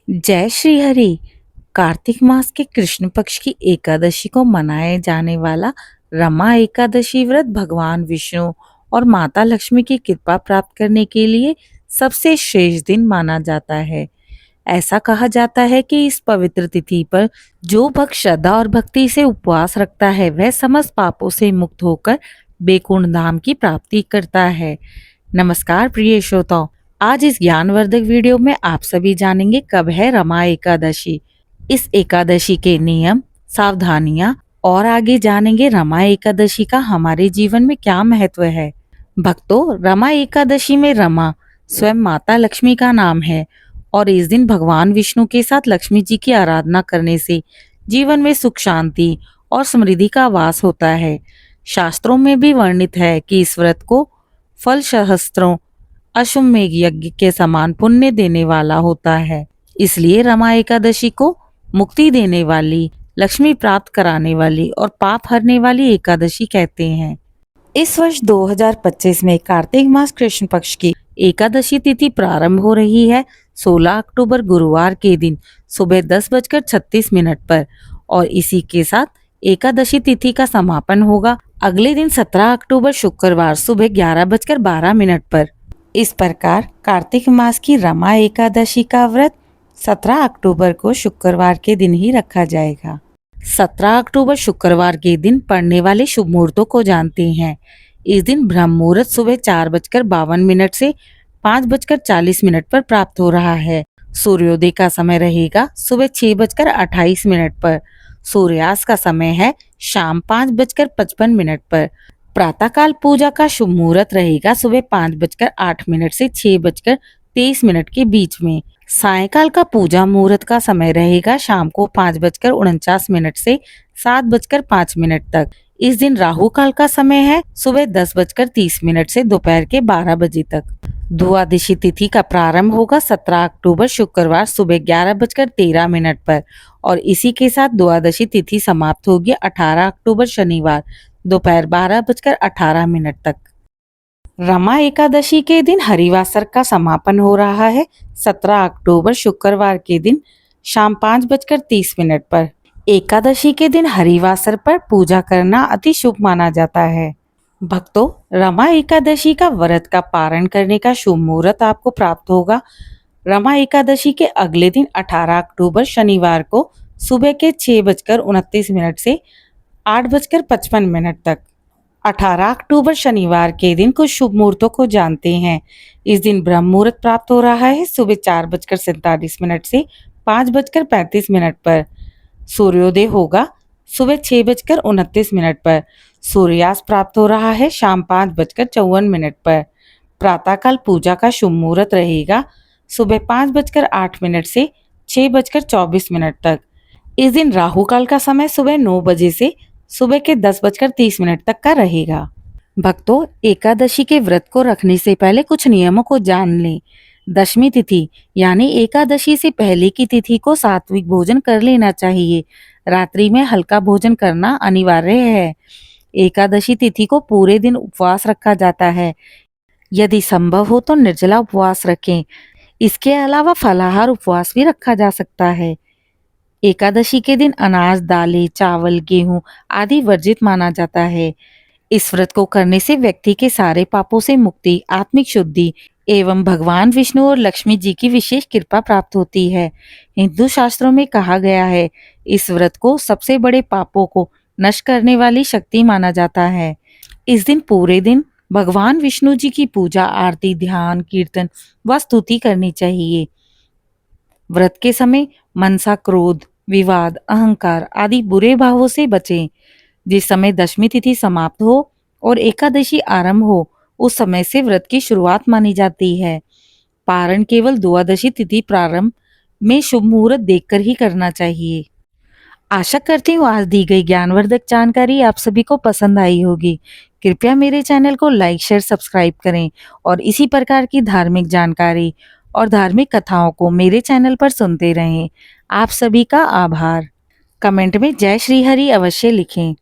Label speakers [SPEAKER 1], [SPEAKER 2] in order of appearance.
[SPEAKER 1] जय श्री हरि। कार्तिक मास के कृष्ण पक्ष की एकादशी को मनाए जाने वाला रमा एकादशी व्रत भगवान विष्णु और माता लक्ष्मी की कृपा प्राप्त करने के लिए सबसे श्रेष्ठ दिन माना जाता है। ऐसा कहा जाता है कि इस पवित्र तिथि पर जो भक्त श्रद्धा और भक्ति से उपवास रखता है वह समस्त पापों से मुक्त होकर बैकुंठ धाम की प्राप्ति करता है। नमस्कार प्रिय श्रोताओं, आज इस ज्ञानवर्धक वीडियो में आप सभी जानेंगे कब है रमा एकादशी, इस एकादशी के नियम, सावधानियां और आगे जानेंगे रमा एकादशी का हमारे जीवन में क्या महत्व है। भक्तों, रमा एकादशी में रमा स्वयं माता लक्ष्मी का नाम है और इस दिन भगवान विष्णु के साथ लक्ष्मी जी की आराधना करने से जीवन में सुख, शांति और समृद्धि का वास होता है। शास्त्रों में भी वर्णित है कि इस व्रत को फल सहस्त्रों अश्वमेध यज्ञ के समान पुण्य देने वाला होता है। इसलिए रमा एकादशी को मुक्ति देने वाली, लक्ष्मी प्राप्त कराने वाली और पाप हरने वाली एकादशी कहते हैं। इस वर्ष 2025 में कार्तिक मास कृष्ण पक्ष की एकादशी तिथि प्रारंभ हो रही है 16 अक्टूबर गुरुवार के दिन सुबह 10:36 पर और इसी के साथ एकादशी तिथि का समापन होगा अगले दिन 17 अक्टूबर शुक्रवार सुबह 11:12 पर। इस प्रकार कार्तिक मास की रमा एकादशी का व्रत 17 अक्टूबर को शुक्रवार के दिन ही रखा जाएगा। 17 अक्टूबर शुक्रवार के दिन पड़ने वाले शुभ मुहूर्तों को जानते हैं। इस दिन ब्रह्म मुहूर्त सुबह 4:52 से 5:40 पर प्राप्त हो रहा है। सूर्योदय का समय रहेगा सुबह 6:28 पर। सूर्यास्त का समय है शाम 5:55 पर। प्रातःकाल पूजा का शुभ मुहूर्त रहेगा सुबह 5:08 से 6:23 के बीच में। सायंकाल का पूजा मुहूर्त का समय रहेगा शाम को 5:49 से 7:05 तक। इस दिन राहु काल का समय है सुबह 10:30 से दोपहर के 12 बजे तक। द्वादशी तिथि का प्रारंभ होगा 17 अक्टूबर शुक्रवार सुबह 11:13 पर और इसी के साथ द्वादशी तिथि समाप्त होगी 18 अक्टूबर शनिवार दोपहर 12:18 तक। रमा एकादशी के दिन हरिवासर का समापन हो रहा है 17 अक्टूबर शुक्रवार के दिन शाम 5:30 पर। एकादशी के दिन हरिवासर पर पूजा करना अति शुभ माना जाता है। भक्तों, रमा एकादशी का व्रत का पारण करने का शुभ मुहूर्त आपको प्राप्त होगा रमा एकादशी के अगले दिन 18 अक्टूबर शनिवार को सुबह के 6:29 से 8:55 तक। 18 अक्टूबर शनिवार के दिन कुछ शुभ मुहूर्तों को जानते हैं। इस दिन ब्रह्म मुहूर्त प्राप्त हो रहा है सुबह 4:47 से 5:35 पर। सूर्योदय होगा सुबह 6:29 पर। सूर्यास्त प्राप्त हो रहा है शाम 5:54 पर। प्रातःकाल पूजा का शुभ मुहूर्त रहेगा सुबह 5:08 से 6:24 तक। इस दिन राहु काल का समय सुबह 9 बजे से सुबह के 10:30 तक का रहेगा। भक्तों, एकादशी के व्रत को रखने से पहले कुछ नियमों को जान लें। दशमी तिथि यानी एकादशी से पहले की तिथि को सात्विक भोजन कर लेना चाहिए। रात्रि में हल्का भोजन करना अनिवार्य है। एकादशी तिथि को पूरे दिन उपवास रखा जाता है। यदि संभव हो तो निर्जला उपवास रखें। इसके अलावा फलाहार उपवास भी रखा जा सकता है। एकादशी के दिन अनाज, दालें, चावल, गेहूं आदि वर्जित माना जाता है। इस व्रत को करने से व्यक्ति के सारे पापों से मुक्ति, आत्मिक शुद्धि एवं भगवान विष्णु और लक्ष्मी जी की विशेष कृपा प्राप्त होती है। हिंदू शास्त्रों में कहा गया है, इस व्रत को सबसे बड़े पापों को नष्ट करने वाली शक्ति माना जाता है। इस दिन पूरे दिन भगवान विष्णु जी की पूजा, आरती, ध्यान, कीर्तन व स्तुति करनी चाहिए। व्रत के समय मनसा, क्रोध, विवाद, अहंकार आदि बुरे भावों से बचें। जिस समय दशमी तिथि समाप्त हो और एकादशी आरंभ हो उस समय से व्रत की शुरुआत मानी जाती है। पारण केवल द्वादशी तिथि प्रारंभ में शुभ मुहूर्त देखकर ही करना चाहिए। आशा करती हूँ आज दी गई ज्ञानवर्धक जानकारी आप सभी को पसंद आई होगी। कृपया मेरे चैनल को लाइक, शेयर, सब्सक्राइब करें और इसी प्रकार की धार्मिक जानकारी और धार्मिक कथाओं को मेरे चैनल पर सुनते रहें। आप सभी का आभार। कमेंट में जय श्री हरि अवश्य लिखें।